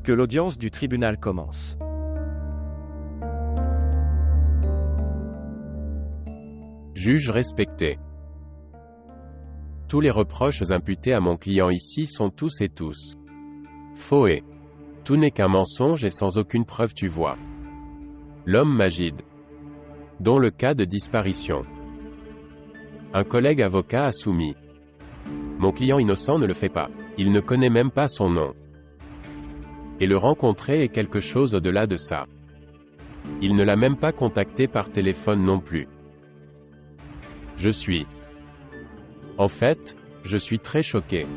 Que l'audience du tribunal commence. Juge respecté. Tous les reproches imputés à mon client ici sont tous et tous faux et tout n'est qu'un mensonge et sans aucune preuve, tu vois. L'homme Majid, dont le cas de disparition. Un collègue avocat a soumis. Mon client innocent ne le fait pas. Il ne connaît même pas son nom. Et le rencontrer est quelque chose au-delà de ça. Il ne l'a même pas contacté par téléphone non plus. En fait, je suis très choqué.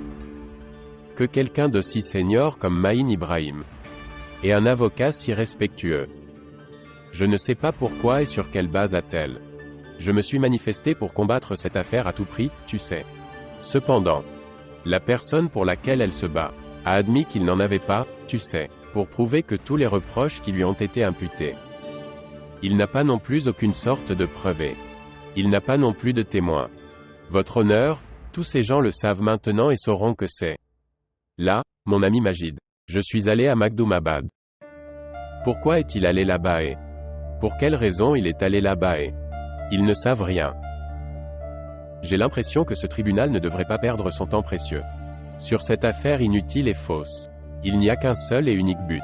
Que quelqu'un d'aussi senior comme Maïn Ibrahim et un avocat si respectueux. Je ne sais pas pourquoi et sur quelle base a-t-elle. Je me suis manifesté pour combattre cette affaire à tout prix, tu sais. Cependant, la personne pour laquelle elle se bat a admis qu'il n'en avait pas, tu sais, pour prouver que tous les reproches qui lui ont été imputés. Il n'a pas non plus aucune sorte de preuve. Il n'a pas non plus de témoin. Votre honneur, tous ces gens le savent maintenant et sauront que c'est. Là, mon ami Majid. Je suis allé à Magdoumabad. Pourquoi est-il allé là-bas et pour quelle raison il est allé là-bas et ils ne savent rien. J'ai l'impression que ce tribunal ne devrait pas perdre son temps précieux sur cette affaire inutile et fausse. Il n'y a qu'un seul et unique but.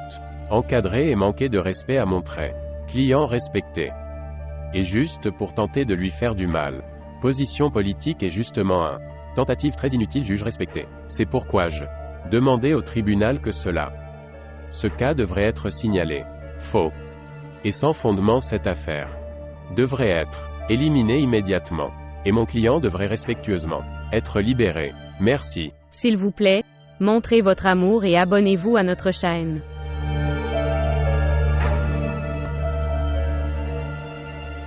Encadrer et manquer de respect à mon très client respecté. Et juste pour tenter de lui faire du mal. Position politique est justement un tentative très inutile, juge respecté. C'est pourquoi je demandais au tribunal que ce cas devrait être signalé faux et sans fondement. Cette affaire devrait être éliminée immédiatement. Et mon client devrait respectueusement être libéré. Merci. S'il vous plaît, montrez votre amour et abonnez-vous à notre chaîne.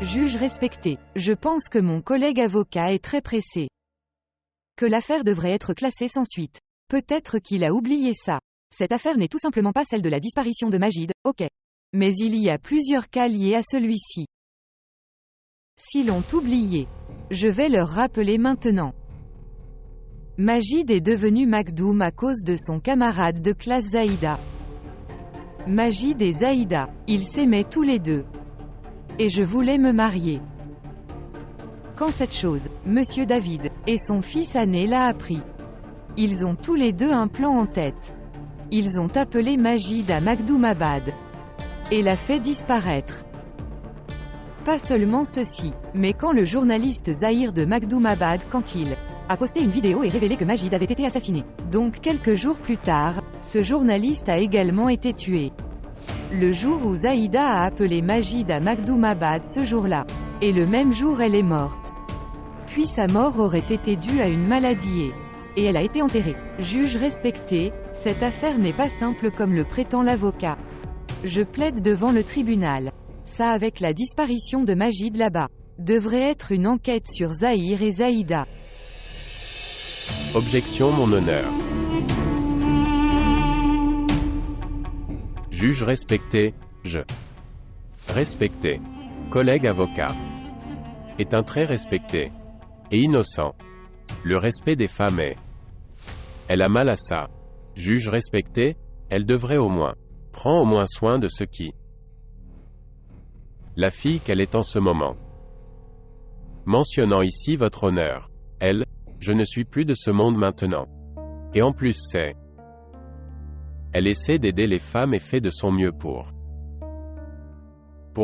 Juge respecté, je pense que mon collègue avocat est très pressé. Que l'affaire devrait être classée sans suite. Peut-être qu'il a oublié ça. Cette affaire n'est tout simplement pas celle de la disparition de Majid, ok. Mais il y a plusieurs cas liés à celui-ci. S'ils l'ont oublié, je vais leur rappeler maintenant. Majid est devenu Magdoum à cause de son camarade de classe Zaïda. Majid et Zaïda, ils s'aimaient tous les deux. Et je voulais me marier. Quand cette chose, Monsieur David, et son fils aîné l'a appris. Ils ont tous les deux un plan en tête. Ils ont appelé Majid à Magdoumabad. Et l'a fait disparaître. Pas seulement ceci, mais quand le journaliste Zahir de Magdoumabad quand il a posté une vidéo et révélé que Majid avait été assassiné. Donc quelques jours plus tard, ce journaliste a également été tué. Le jour où Zaïda a appelé Majid à Magdoumabad ce jour-là. Et le même jour elle est morte. Puis sa mort aurait été due à une maladie et elle a été enterrée. Juge respecté, cette affaire n'est pas simple comme le prétend l'avocat. Je plaide devant le tribunal. Ça avec la disparition de Majid là-bas. Devrait être une enquête sur Zahir et Zaïda. Objection mon honneur. Juge respecté, respecté. Collègue avocat. Est un très respecté. Et innocent. Le respect des femmes est. Elle a mal à ça. Juge respecté, elle devrait au moins. Prends au moins soin de ce qui. La fille qu'elle est en ce moment. Mentionnant ici votre honneur. Elle, je ne suis plus de ce monde maintenant. Et en plus c'est. Elle essaie d'aider les femmes et fait de son mieux pour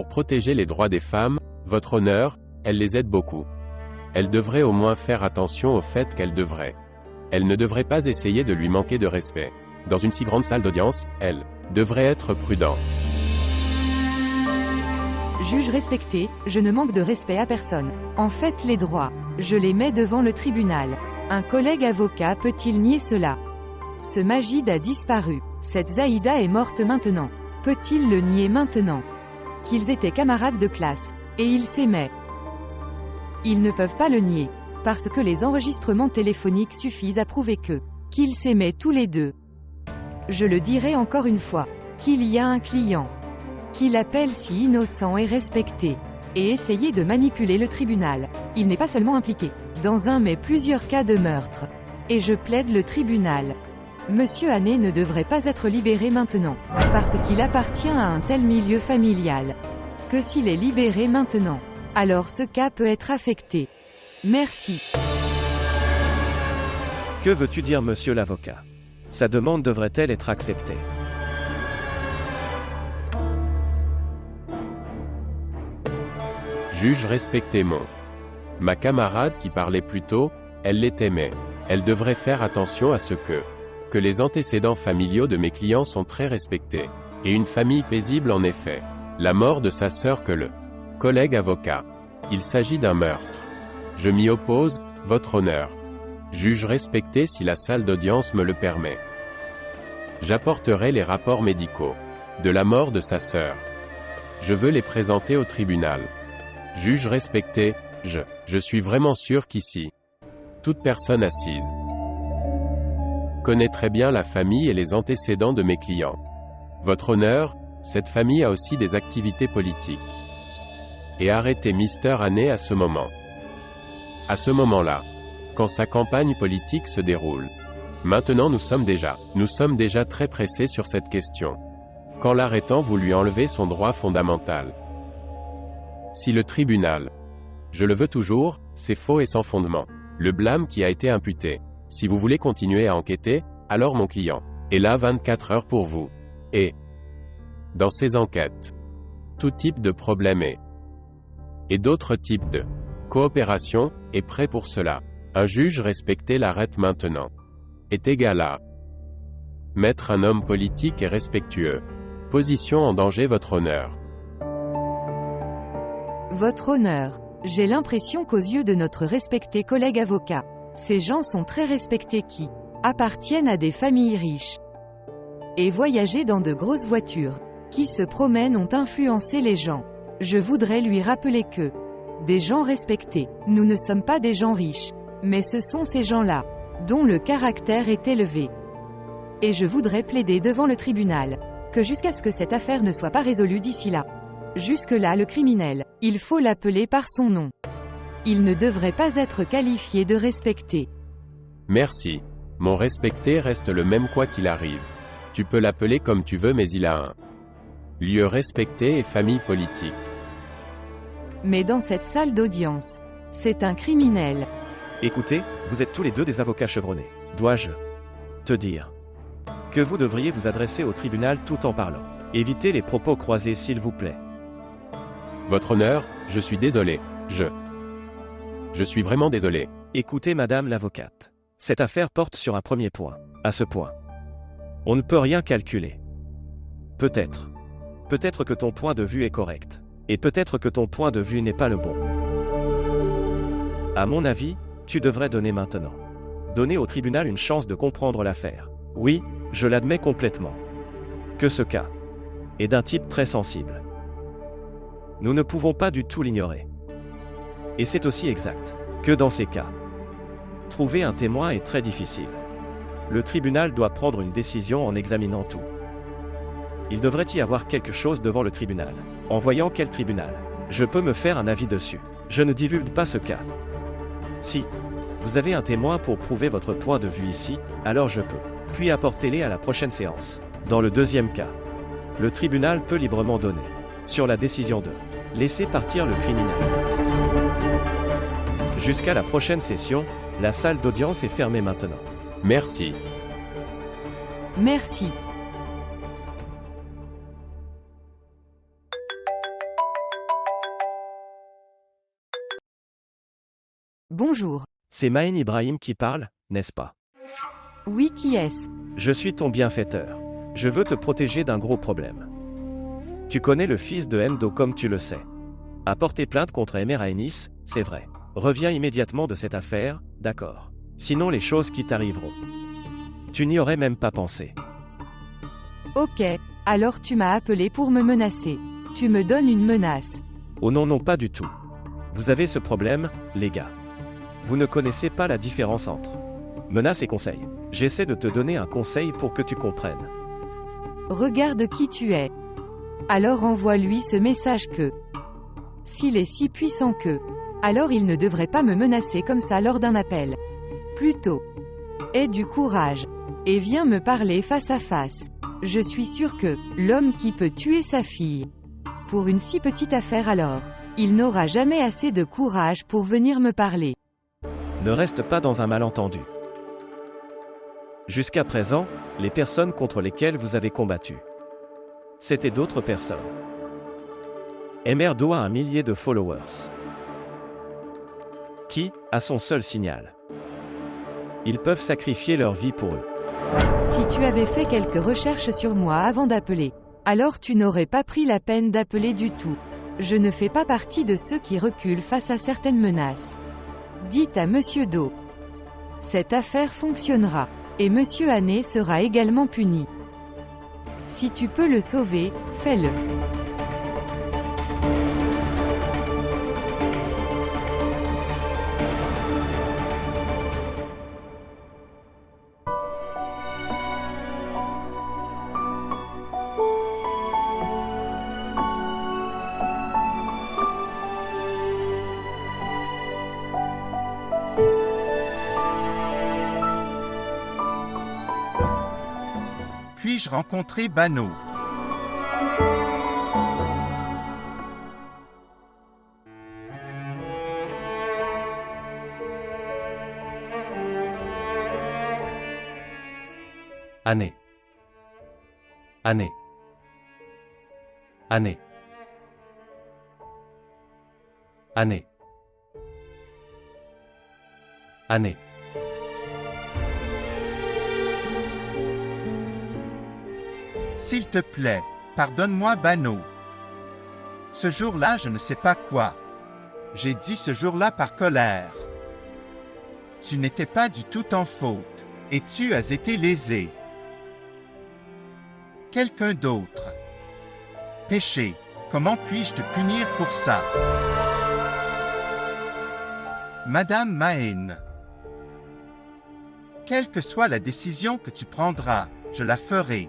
protéger les droits des femmes, votre honneur, elle les aide beaucoup. Elle devrait au moins faire attention au fait qu'elle ne devrait pas essayer de lui manquer de respect. Dans une si grande salle d'audience, elle devrait être prudente. Juge respecté, je ne manque de respect à personne. En fait les droits, je les mets devant le tribunal. Un collègue avocat peut-il nier cela? Ce Majid a disparu. Cette Zaïda est morte maintenant. Peut-il le nier maintenant? Qu'ils étaient camarades de classe. Et ils s'aimaient. Ils ne peuvent pas le nier. Parce que les enregistrements téléphoniques suffisent à prouver qu'ils s'aimaient tous les deux. Je le dirai encore une fois. Qu'il y a un client. Qu'il appelle si innocent et respecté. Et essayer de manipuler le tribunal. Il n'est pas seulement impliqué dans un mais plusieurs cas de meurtre. Et je plaide le tribunal. Monsieur Hanné ne devrait pas être libéré maintenant, parce qu'il appartient à un tel milieu familial. Que s'il est libéré maintenant, alors ce cas peut être affecté. Merci. Que veux-tu dire, monsieur l'avocat? Sa demande devrait-elle être acceptée? Juge respecté mon. Ma camarade qui parlait plus tôt, elle les aimait. Elle devrait faire attention à ce que les antécédents familiaux de mes clients sont très respectés. Et une famille paisible en effet. La mort de sa sœur que le collègue avocat. Il s'agit d'un meurtre. Je m'y oppose, votre honneur. Juge respecté si la salle d'audience me le permet. J'apporterai les rapports médicaux de la mort de sa sœur. Je veux les présenter au tribunal. Juge respecté, je suis vraiment sûr qu'ici, toute personne assise connaît très bien la famille et les antécédents de mes clients. Votre honneur, cette famille a aussi des activités politiques. Et arrêtez Mr. Hanné à ce moment. À ce moment-là, quand sa campagne politique se déroule. Maintenant nous sommes déjà très pressés sur cette question. Qu'en l'arrêtant vous lui enlevez son droit fondamental. Si le tribunal, je le veux toujours, c'est faux et sans fondement. Le blâme qui a été imputé. Si vous voulez continuer à enquêter, alors mon client est là 24 heures pour vous. Et dans ces enquêtes, tout type de problème et d'autres types de coopération est prêt pour cela. Un juge respecté l'arrête maintenant. Est égal à mettre un homme politique et respectueux. Position en danger votre honneur. Votre honneur. J'ai l'impression qu'aux yeux de notre respecté collègue avocat, ces gens sont très respectés qui appartiennent à des familles riches et voyager dans de grosses voitures, qui se promènent ont influencé les gens. Je voudrais lui rappeler que des gens respectés, nous ne sommes pas des gens riches, mais ce sont ces gens-là, dont le caractère est élevé. Et je voudrais plaider devant le tribunal, que jusqu'à ce que cette affaire ne soit pas résolue d'ici là. Jusque-là le criminel, il faut l'appeler par son nom. Il ne devrait pas être qualifié de respecté. Merci. Mon respecté reste le même quoi qu'il arrive. Tu peux l'appeler comme tu veux mais il a un lieu respecté et famille politique. Mais dans cette salle d'audience, c'est un criminel. Écoutez, vous êtes tous les deux des avocats chevronnés. Dois-je te dire que vous devriez vous adresser au tribunal tout en parlant? Évitez les propos croisés s'il vous plaît. Votre honneur, je suis désolé. Je suis vraiment désolé. Écoutez madame l'avocate. Cette affaire porte sur un premier point. À ce point, on ne peut rien calculer. Peut-être que ton point de vue est correct. Et peut-être que ton point de vue n'est pas le bon. À mon avis, tu devrais donner maintenant. Donner au tribunal une chance de comprendre l'affaire. Oui, je l'admets complètement. Que ce cas est d'un type très sensible. Nous ne pouvons pas du tout l'ignorer. Et c'est aussi exact que dans ces cas, trouver un témoin est très difficile. Le tribunal doit prendre une décision en examinant tout. Il devrait y avoir quelque chose devant le tribunal. En voyant quel tribunal, je peux me faire un avis dessus. Je ne divulgue pas ce cas. Si vous avez un témoin pour prouver votre point de vue ici, alors je peux. Puis apportez-les à la prochaine séance. Dans le deuxième cas, le tribunal peut librement donner sur la décision de laisser partir le criminel. Jusqu'à la prochaine session, la salle d'audience est fermée maintenant. Merci. Merci. Bonjour. C'est Maïn Ibrahim qui parle, n'est-ce pas? Oui, qui est-ce? Je suis ton bienfaiteur. Je veux te protéger d'un gros problème. Tu connais le fils de Endo comme tu le sais. A porté plainte contre Emer à Nice, c'est vrai. Reviens immédiatement de cette affaire, d'accord? Sinon les choses qui t'arriveront, tu n'y aurais même pas pensé. Ok, alors tu m'as appelé pour me menacer. Tu me donnes une menace. Oh non, non, pas du tout. Vous avez ce problème, les gars. Vous ne connaissez pas la différence entre menace et conseil. J'essaie de te donner un conseil pour que tu comprennes. Regarde qui tu es. Alors envoie-lui ce message que s'il est si puissant que, alors il ne devrait pas me menacer comme ça lors d'un appel. Plutôt. Aie du courage. et viens me parler face à face. Je suis sûr que, l'homme qui peut tuer sa fille, pour une si petite affaire alors, il n'aura jamais assez de courage pour venir me parler. Ne reste pas dans un malentendu. Jusqu'à présent, les personnes contre lesquelles vous avez combattu, c'étaient d'autres personnes. MR a 1 millier de followers, qui, à son seul signal, ils peuvent sacrifier leur vie pour eux. Si tu avais fait quelques recherches sur moi avant d'appeler, alors tu n'aurais pas pris la peine d'appeler du tout. Je ne fais pas partie de ceux qui reculent face à certaines menaces. Dites à Monsieur Do. Cette affaire fonctionnera. Et Monsieur Hanné sera également puni. Si tu peux le sauver, fais-le. Puis-je rencontrer Bano? Hanné. Hanné. Hanné. Hanné. Hanné. S'il te plaît, pardonne-moi Bano. Ce jour-là, je ne sais pas quoi. J'ai dit ce jour-là par colère. Tu n'étais pas du tout en faute, et tu as été lésé. Quelqu'un d'autre. Péché, comment puis-je te punir pour ça? Madame Mahén. Quelle que soit la décision que tu prendras, je la ferai.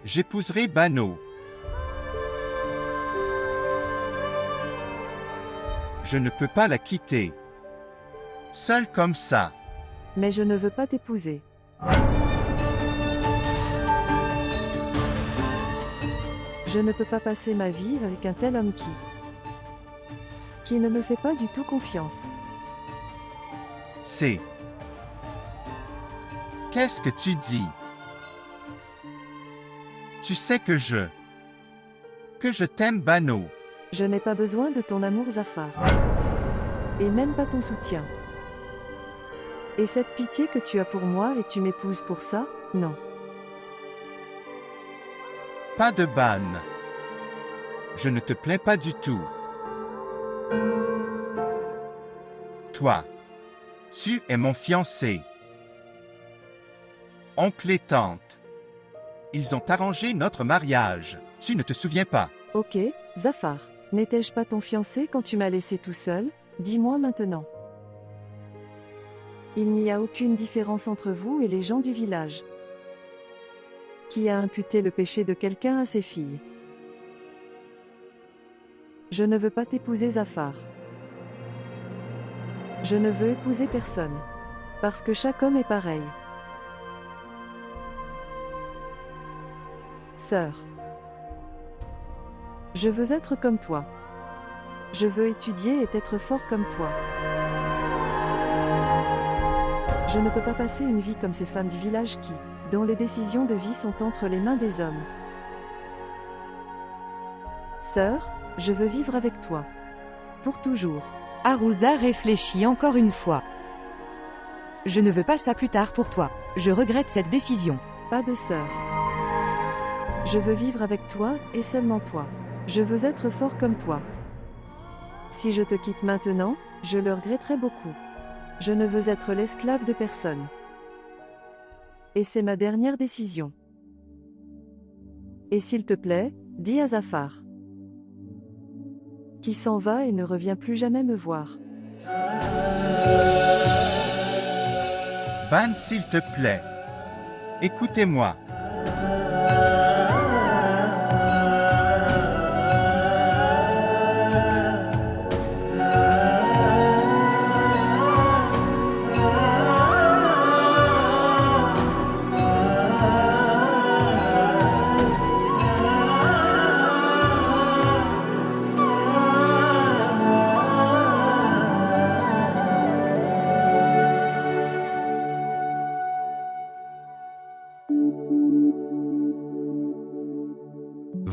J'épouserai Bano. Je ne peux pas la quitter. Seule comme ça. Mais je ne veux pas t'épouser. Je ne peux pas passer ma vie avec un tel homme qui ne me fait pas du tout confiance. C'est. Qu'est-ce que tu dis? Tu sais que je t'aime Bano. Je n'ai pas besoin de ton amour Zafar. Et même pas ton soutien. Et cette pitié que tu as pour moi et tu m'épouses pour ça? Non. Pas de ban. Je ne te plains pas du tout. Toi, tu es mon fiancé. Oncle et tante. Ils ont arrangé notre mariage. Tu ne te souviens pas. Ok, Zafar. N'étais-je pas ton fiancé quand tu m'as laissé tout seul? Dis-moi maintenant. Il n'y a aucune différence entre vous et les gens du village. Qui a imputé le péché de quelqu'un à ses filles? Je ne veux pas t'épouser Zafar. Je ne veux épouser personne. Parce que chaque homme est pareil. Sœur. Je veux être comme toi. Je veux étudier et être fort comme toi. Je ne peux pas passer une vie comme ces femmes du village dont les décisions de vie sont entre les mains des hommes. Sœur, je veux vivre avec toi. Pour toujours. Arouza réfléchit encore une fois. Je ne veux pas ça plus tard pour toi. Je regrette cette décision. Pas de sœur. Je veux vivre avec toi, et seulement toi. Je veux être fort comme toi. Si je te quitte maintenant, je le regretterai beaucoup. Je ne veux être l'esclave de personne. Et c'est ma dernière décision. Et s'il te plaît, dis à Zafar. Qui s'en va et ne revient plus jamais me voir. Ban, s'il te plaît. Écoutez-moi.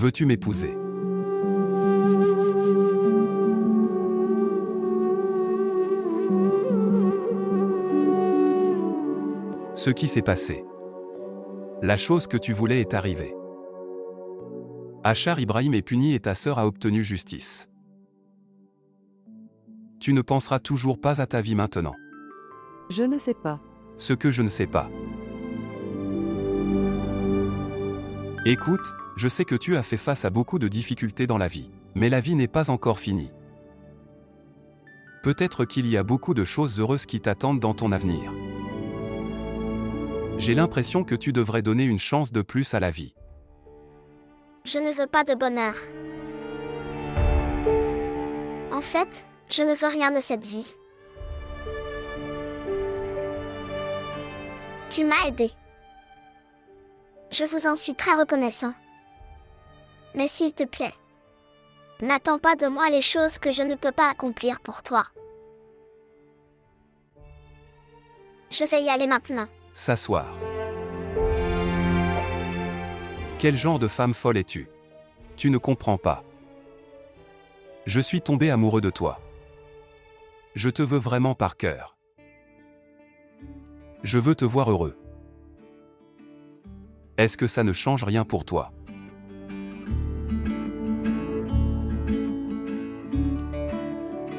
Veux-tu m'épouser? Ce qui s'est passé. La chose que tu voulais est arrivée. Achar Ibrahim est puni et ta sœur a obtenu justice. Tu ne penseras toujours pas à ta vie maintenant. Je ne sais pas. Ce que je ne sais pas. Écoute, je sais que tu as fait face à beaucoup de difficultés dans la vie. Mais la vie n'est pas encore finie. Peut-être qu'il y a beaucoup de choses heureuses qui t'attendent dans ton avenir. J'ai l'impression que tu devrais donner une chance de plus à la vie. Je ne veux pas de bonheur. En fait, je ne veux rien de cette vie. Tu m'as aidé. Je vous en suis très reconnaissant. Mais s'il te plaît, n'attends pas de moi les choses que je ne peux pas accomplir pour toi. Je vais y aller maintenant. S'asseoir. Quel genre de femme folle es-tu? Tu ne comprends pas. Je suis tombé amoureux de toi. Je te veux vraiment par cœur. Je veux te voir heureux. Est-ce que ça ne change rien pour toi?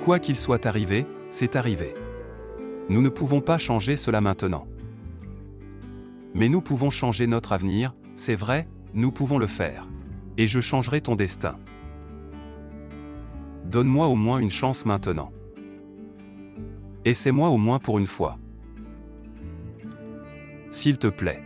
Quoi qu'il soit arrivé, c'est arrivé. Nous ne pouvons pas changer cela maintenant. Mais nous pouvons changer notre avenir, c'est vrai, nous pouvons le faire. Et je changerai ton destin. Donne-moi au moins une chance maintenant. Essaie-moi au moins pour une fois. S'il te plaît.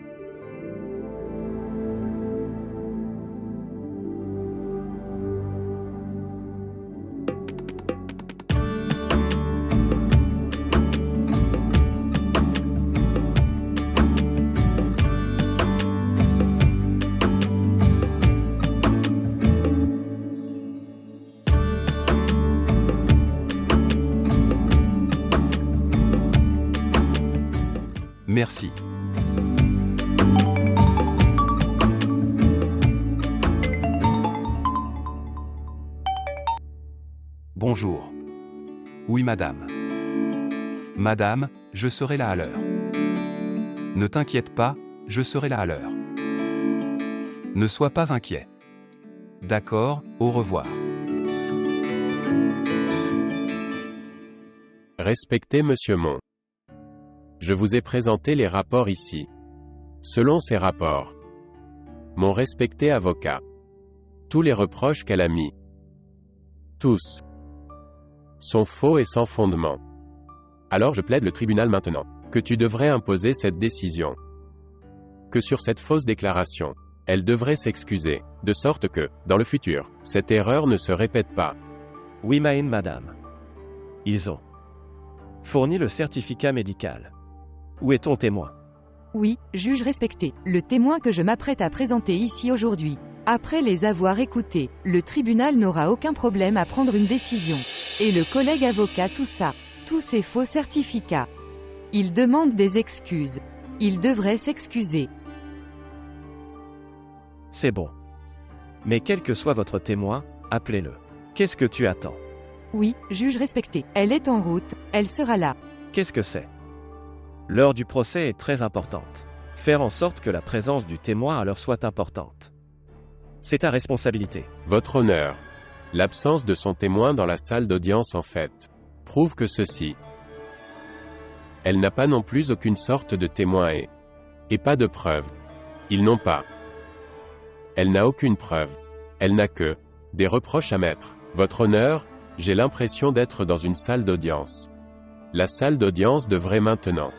Merci. Bonjour. Oui, madame. Madame, je serai là à l'heure. Ne t'inquiète pas, je serai là à l'heure. Ne sois pas inquiet. D'accord, au revoir. Respectez Monsieur Mon. Je vous ai présenté les rapports ici. Selon ces rapports, mon respecté avocat, tous les reproches qu'elle a mis, tous, sont faux et sans fondement. Alors je plaide le tribunal maintenant, que tu devrais imposer cette décision. Que sur cette fausse déclaration, elle devrait s'excuser, de sorte que, dans le futur, cette erreur ne se répète pas. Oui, madame. Ils ont fourni le certificat médical. Où est ton témoin? Oui, juge respecté, le témoin que je m'apprête à présenter ici aujourd'hui. Après les avoir écoutés, le tribunal n'aura aucun problème à prendre une décision. Et le collègue avocat tout ça, tous ces faux certificats. Il demande des excuses. Il devrait s'excuser. C'est bon. Mais quel que soit votre témoin, appelez-le. Qu'est-ce que tu attends? Oui, juge respecté, elle est en route, elle sera là. Qu'est-ce que c'est? L'heure du procès est très importante. Faire en sorte que la présence du témoin à l'heure soit importante. C'est ta responsabilité. Votre honneur, l'absence de son témoin dans la salle d'audience en fait, prouve que ceci. Elle n'a pas non plus aucune sorte de témoin et pas de preuve. Ils n'ont pas. Elle n'a aucune preuve. Elle n'a que des reproches à mettre. Votre honneur, j'ai l'impression d'être dans une salle d'audience. La salle d'audience devrait maintenant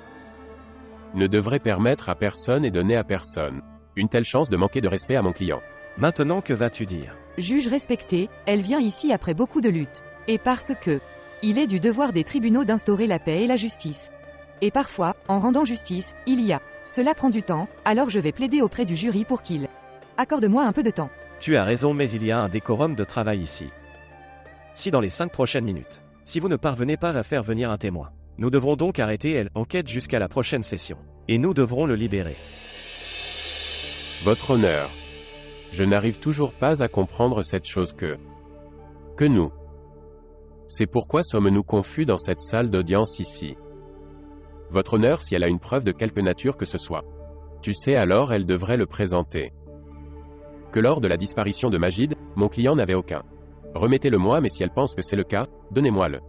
ne devrait permettre à personne et donner à personne une telle chance de manquer de respect à mon client. Maintenant, que vas-tu dire? Juge respecté, elle vient ici après beaucoup de luttes. Et parce que il est du devoir des tribunaux d'instaurer la paix et la justice. Et parfois, en rendant justice, cela prend du temps, alors je vais plaider auprès du jury pour qu'il accorde-moi un peu de temps. Tu as raison, mais il y a un décorum de travail ici. Si dans les 5 prochaines minutes, si vous ne parvenez pas à faire venir un témoin, nous devrons donc arrêter l'enquête jusqu'à la prochaine session. Et nous devrons le libérer. Votre honneur, Je n'arrive toujours pas à comprendre cette chose que nous. C'est pourquoi sommes-nous confus dans cette salle d'audience ici. Votre honneur, si elle a une preuve de quelque nature que ce soit. Tu sais, alors elle devrait le présenter. Que lors de la disparition de Majid, mon client n'avait aucun. Remettez-le-moi, mais si elle pense que c'est le cas, donnez-moi-le.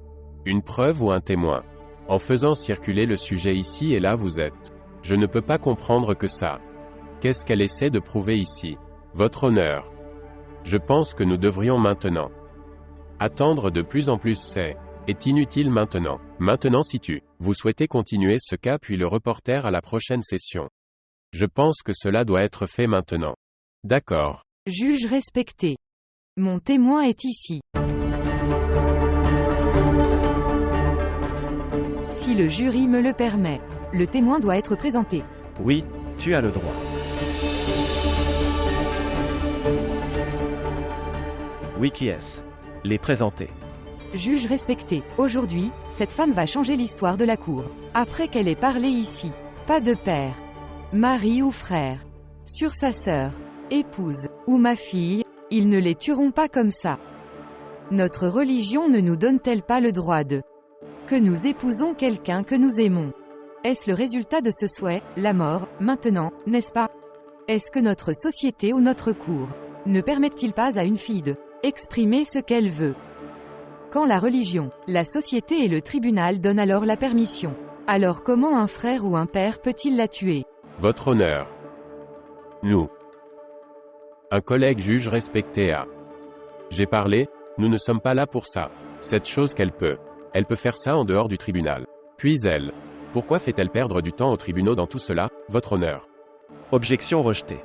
Une preuve ou un témoin. En faisant circuler le sujet ici et là vous êtes. Je ne peux pas comprendre que ça. Qu'est-ce qu'elle essaie de prouver ici? Votre honneur. Je pense que nous devrions maintenant. Attendre de plus en plus est inutile maintenant. Maintenant si vous souhaitez continuer ce cas puis le reporter à la prochaine session. Je pense que cela doit être fait maintenant. D'accord. Juge respecté. Mon témoin est ici. Si le jury me le permet, le témoin doit être présenté. Oui, tu as le droit. Oui, qui est-ce? Les présenter. Juge respecté. Aujourd'hui, cette femme va changer l'histoire de la cour. Après qu'elle ait parlé ici. Pas de père, mari ou frère. Sur sa sœur, épouse, ou ma fille, ils ne les tueront pas comme ça. Notre religion ne nous donne-t-elle pas le droit de que nous épousons quelqu'un que nous aimons? Est-ce le résultat de ce souhait, la mort, maintenant, n'est-ce pas? Est-ce que notre société ou notre cour ne permettent-ils pas à une fille de exprimer ce qu'elle veut? Quand la religion, la société et le tribunal donnent alors la permission, alors comment un frère ou un père peut-il la tuer? Votre honneur. Nous. Un collègue juge respecté a. J'ai parlé, nous ne sommes pas là pour ça. Cette chose qu'elle peut faire ça en dehors du tribunal. Puis elle. Pourquoi fait-elle perdre du temps aux tribunaux dans tout cela, votre honneur? Objection rejetée.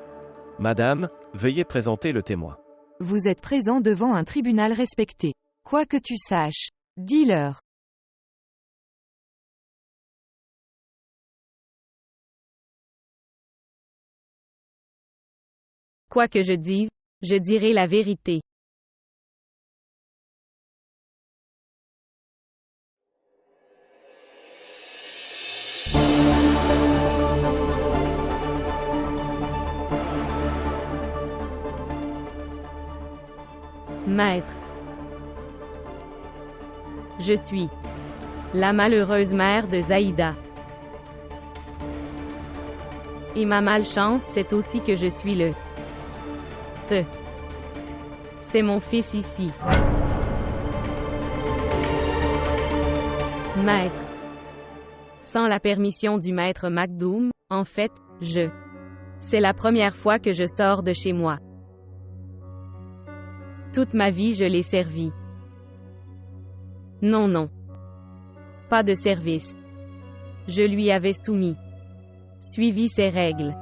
Madame, veuillez présenter le témoin. Vous êtes présent devant un tribunal respecté. Quoi que tu saches, dis-leur. Quoi que je dise, je dirai la vérité. Maître. Je suis la malheureuse mère de Zaïda. Et ma malchance, c'est aussi que je suis c'est mon fils ici. Maître. Sans la permission du maître Makdoum, en fait, c'est la première fois que je sors de chez moi. Toute ma vie je l'ai servi. Non. Pas de service. Je lui avais suivi ses règles.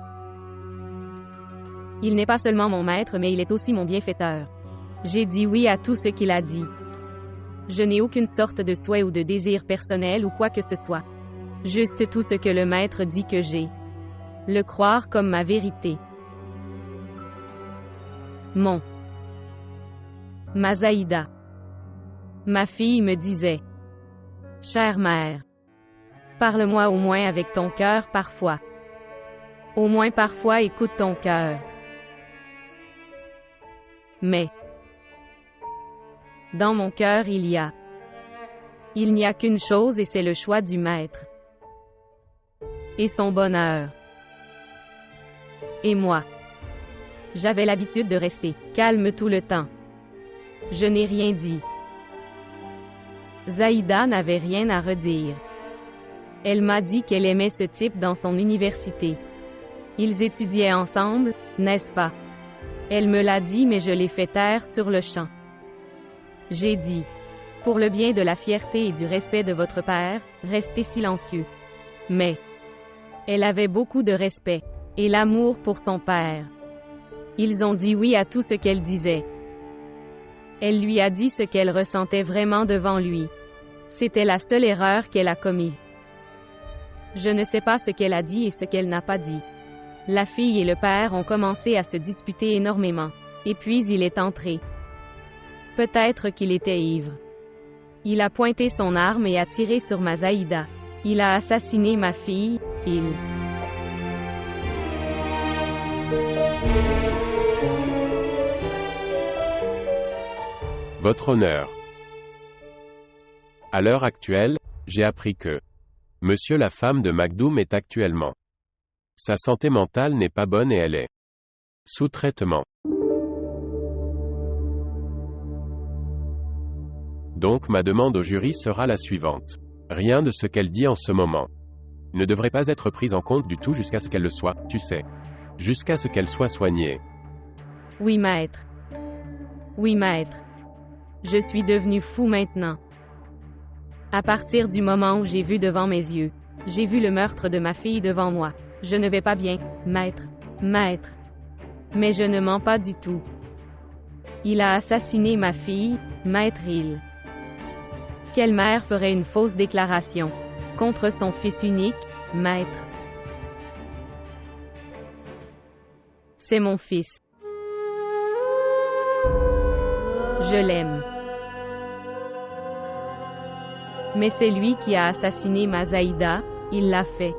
Il n'est pas seulement mon maître mais il est aussi mon bienfaiteur. J'ai dit oui à tout ce qu'il a dit. Je n'ai aucune sorte de souhait ou de désir personnel ou quoi que ce soit. Juste tout ce que le maître dit que j'ai. Le croire comme ma vérité. Ma Zaïda. Ma fille me disait. Chère mère. Parle-moi au moins avec ton cœur parfois. Au moins parfois écoute ton cœur. Mais. Dans mon cœur il n'y a qu'une chose et c'est le choix du maître. Et son bonheur. Et moi. J'avais l'habitude de rester calme tout le temps. Je n'ai rien dit. Zaïda n'avait rien à redire. Elle m'a dit qu'elle aimait ce type dans son université. Ils étudiaient ensemble, n'est-ce pas? Elle me l'a dit mais je l'ai fait taire sur le champ. J'ai dit. Pour le bien de la fierté et du respect de votre père, restez silencieux. Mais. Elle avait beaucoup de respect. Et l'amour pour son père. Ils ont dit oui à tout ce qu'elle disait. Elle lui a dit ce qu'elle ressentait vraiment devant lui. C'était la seule erreur qu'elle a commise. Je ne sais pas ce qu'elle a dit et ce qu'elle n'a pas dit. La fille et le père ont commencé à se disputer énormément. Et puis il est entré. Peut-être qu'il était ivre. Il a pointé son arme et a tiré sur ma Zaïda. Il a assassiné ma fille, il... Votre honneur. À l'heure actuelle, j'ai appris que Monsieur la femme de Macdoum est actuellement. Sa santé mentale n'est pas bonne et elle est sous traitement. Donc ma demande au jury sera la suivante. Rien de ce qu'elle dit en ce moment ne devrait pas être prise en compte du tout jusqu'à ce qu'elle le soit, tu sais. Jusqu'à ce qu'elle soit soignée. Oui, maître. Oui, maître. Je suis devenu fou maintenant. À partir du moment où j'ai vu devant mes yeux, j'ai vu le meurtre de ma fille devant moi. Je ne vais pas bien, maître. Maître. Mais je ne mens pas du tout. Il a assassiné ma fille, maître Hill. Quelle mère ferait une fausse déclaration contre son fils unique, maître? C'est mon fils. Je l'aime. Mais c'est lui qui a assassiné ma Zaïda, il l'a fait.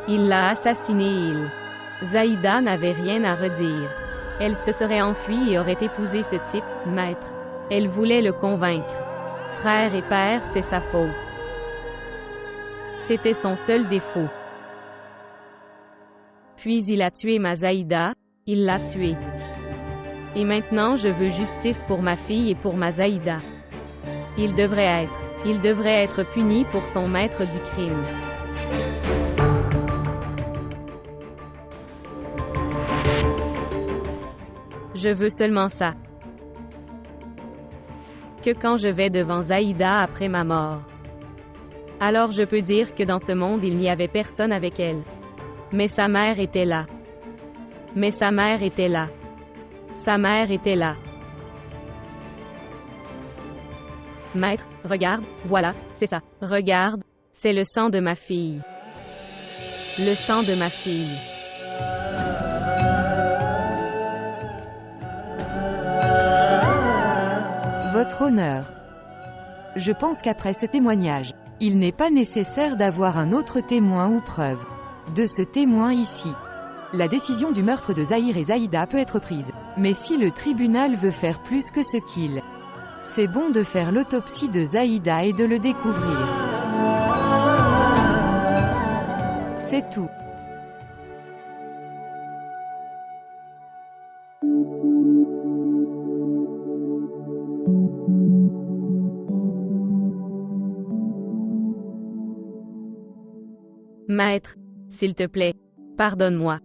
Il l'a assassiné il. Zaïda n'avait rien à redire. Elle se serait enfuie et aurait épousé ce type, maître. Elle voulait le convaincre. Frère et père, c'est sa faute. C'était son seul défaut. Puis il a tué ma Zaïda, il l'a tuée. Et maintenant je veux justice pour ma fille et pour ma Zaïda. Il devrait être puni pour son maître du crime. Je veux seulement ça. Que quand je vais devant Zaïda après ma mort, alors je peux dire que dans ce monde il n'y avait personne avec elle. Mais sa mère était là. Mais sa mère était là. Sa mère était là. Maître, regarde, voilà, c'est ça. Regarde, c'est le sang de ma fille. Le sang de ma fille. Votre honneur. Je pense qu'après ce témoignage, il n'est pas nécessaire d'avoir un autre témoin ou preuve de ce témoin ici. La décision du meurtre de Zahir et Zaïda peut être prise. Mais si le tribunal veut faire plus que ce qu'il, c'est bon de faire l'autopsie de Zaïda et de le découvrir. C'est tout. Maître, s'il te plaît, pardonne-moi.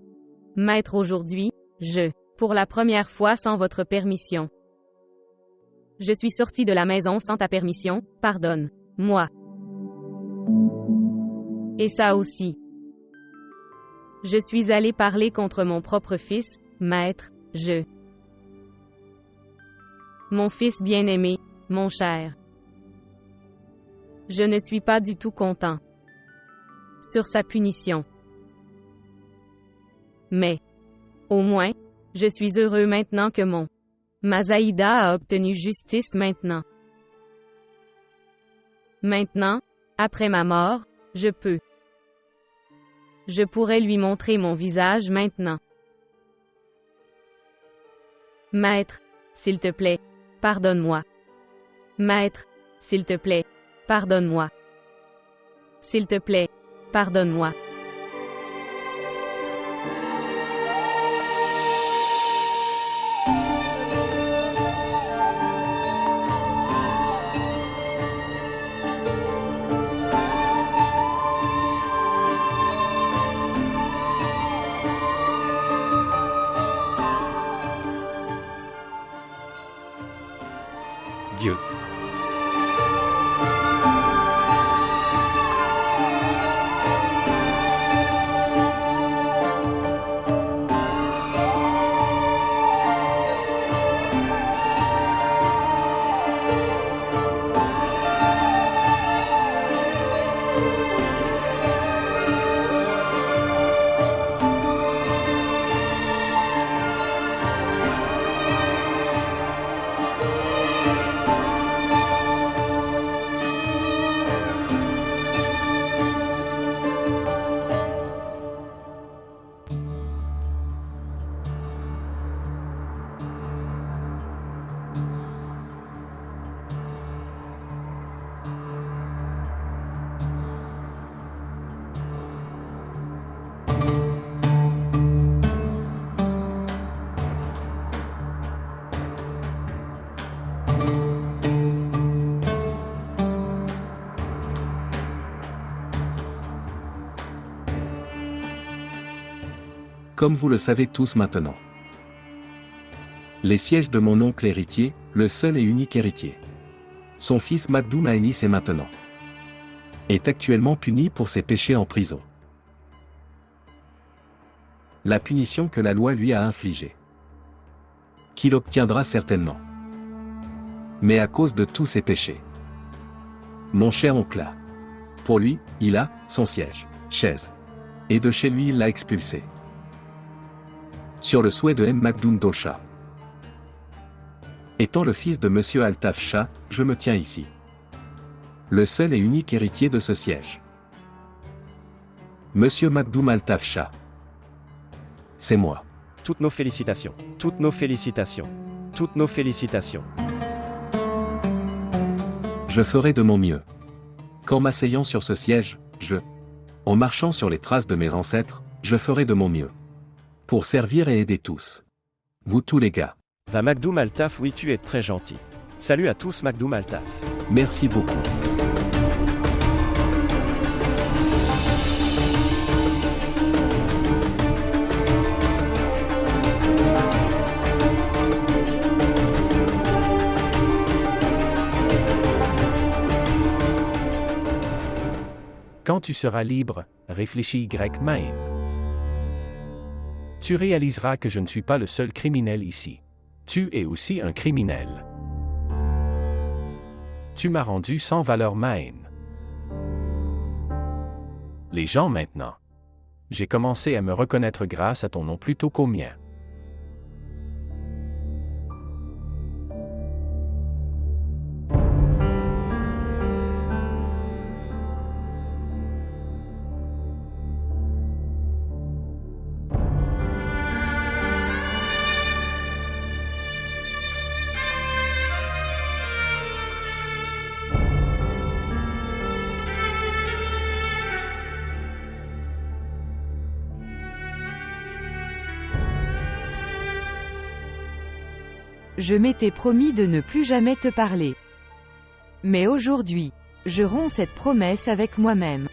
Maître, aujourd'hui, pour la première fois sans votre permission. Je suis sorti de la maison sans ta permission, pardonne-moi. Et ça aussi. Je suis allé parler contre mon propre fils, maître, mon fils bien-aimé, mon cher. Je ne suis pas du tout content sur sa punition. Mais, au moins, je suis heureux maintenant que ma Zaïda a obtenu justice maintenant. Maintenant, après ma mort, je pourrais lui montrer mon visage maintenant. Maître, s'il te plaît, pardonne-moi. Maître, s'il te plaît, pardonne-moi. S'il te plaît, pardonne-moi. Dieu. comme vous le savez tous maintenant. Les sièges de mon oncle héritier, le seul et unique héritier. Son fils Magdoum Aenis est maintenant. Est actuellement puni pour ses péchés en prison. La punition que la loi lui a infligée. Qu'il obtiendra certainement. Mais à cause de tous ses péchés. Mon cher oncle a. Pour lui, il a, son siège, chaise. Et de chez lui il l'a expulsé. Sur le souhait de M. Magdoum Dosha. Étant le fils de Monsieur Altaf Shah, je me tiens ici. Le seul et unique héritier de ce siège. Monsieur Magdoum Altaf Shah. C'est moi. Toutes nos félicitations. Toutes nos félicitations. Toutes nos félicitations. Je ferai de mon mieux. Qu'en m'asseyant sur ce siège, en marchant sur les traces de mes ancêtres, je ferai de mon mieux. Pour servir et aider tous. Vous tous les gars. Va Magdoum Altaf, oui tu es très gentil. Salut à tous Magdoum Altaf. Merci beaucoup. Quand tu seras libre, réfléchis même. Tu réaliseras que je ne suis pas le seul criminel ici. Tu es aussi un criminel. Tu m'as rendu sans valeur même. Les gens maintenant. J'ai commencé à me reconnaître grâce à ton nom plutôt qu'au mien. Je m'étais promis de ne plus jamais te parler. Mais aujourd'hui, je romps cette promesse avec moi-même.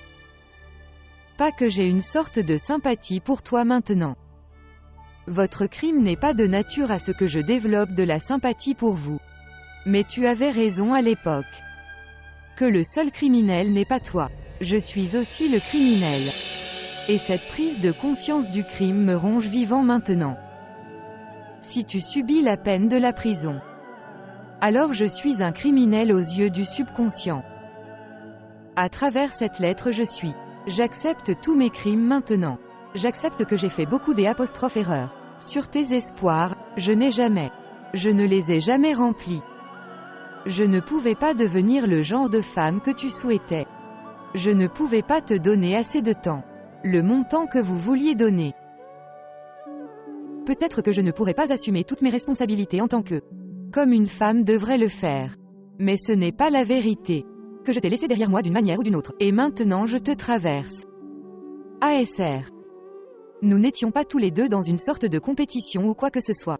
Pas que j'ai une sorte de sympathie pour toi maintenant. Votre crime n'est pas de nature à ce que je développe de la sympathie pour vous. Mais tu avais raison à l'époque. Que le seul criminel n'est pas toi. Je suis aussi le criminel. Et cette prise de conscience du crime me ronge vivant maintenant. Si tu subis la peine de la prison, alors je suis un criminel aux yeux du subconscient. À travers cette lettre j'accepte tous mes crimes maintenant. J'accepte que j'ai fait beaucoup d'erreurs. Sur tes espoirs, je ne les ai jamais remplis. Je ne pouvais pas devenir le genre de femme que tu souhaitais. Je ne pouvais pas te donner assez de temps. Le montant que vous vouliez donner. Peut-être que je ne pourrais pas assumer toutes mes responsabilités en tant que comme une femme devrait le faire. Mais ce n'est pas la vérité. Que je t'ai laissé derrière moi d'une manière ou d'une autre, et maintenant je te traverse. ASR. Nous n'étions pas tous les deux dans une sorte de compétition ou quoi que ce soit.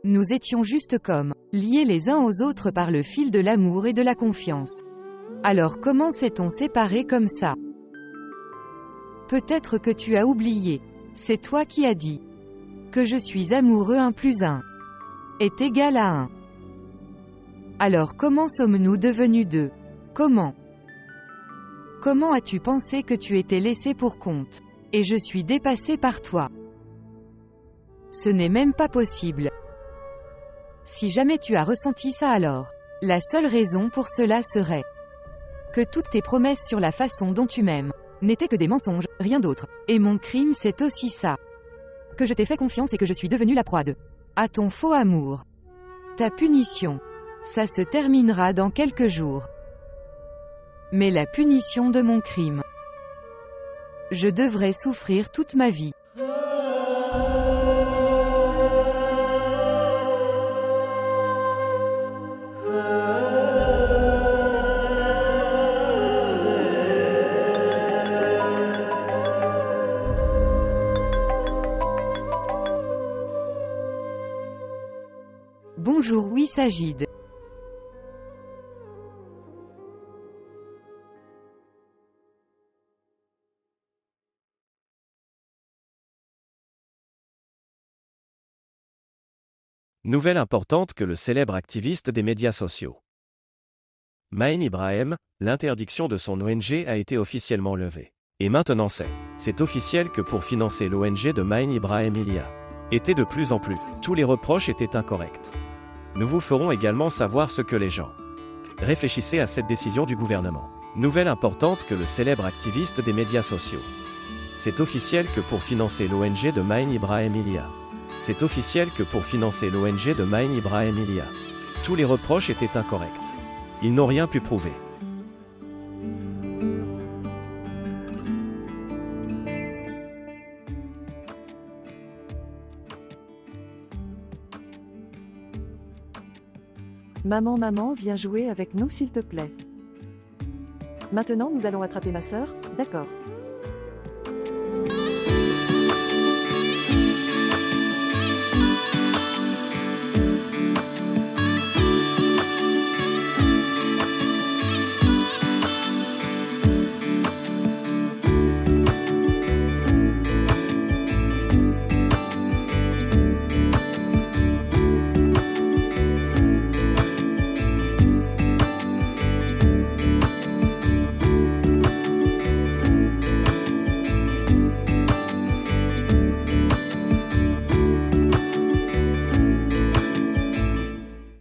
Nous étions juste comme, liés les uns aux autres par le fil de l'amour et de la confiance. Alors comment s'est-on séparés comme ça? Peut-être que tu as oublié. C'est toi qui as dit que je suis amoureux 1 + 1 est égal à 1. Alors comment sommes-nous devenus 2? Comment? Comment as-tu pensé que tu étais laissé pour compte? Et je suis dépassé par toi. Ce n'est même pas possible. Si jamais tu as ressenti ça alors, la seule raison pour cela serait que toutes tes promesses sur la façon dont tu m'aimes n'étaient que des mensonges, rien d'autre. Et mon crime c'est aussi ça. Que je t'ai fait confiance et que je suis devenu la proie à ton faux amour. Ta punition. Ça se terminera dans quelques jours. Mais la punition de mon crime. Je devrais souffrir toute ma vie. Bonjour oui Sagid. Nouvelle importante que le célèbre activiste des médias sociaux. Maïn Ibrahim, l'interdiction de son ONG a été officiellement levée. Et maintenant c'est officiel que pour financer l'ONG de Maïn Ibrahim il y a été de plus en plus, tous les reproches étaient incorrects. Nous vous ferons également savoir ce que les gens réfléchissaient à cette décision du gouvernement. Nouvelle importante que le célèbre activiste des médias sociaux. C'est officiel que pour financer l'ONG de Maïn Ibrahim il y a. C'est officiel que pour financer l'ONG de Maïn Ibrahim il y a. Tous les reproches étaient incorrects. Ils n'ont rien pu prouver. Maman, viens jouer avec nous s'il te plaît. Maintenant nous allons attraper ma sœur, d'accord.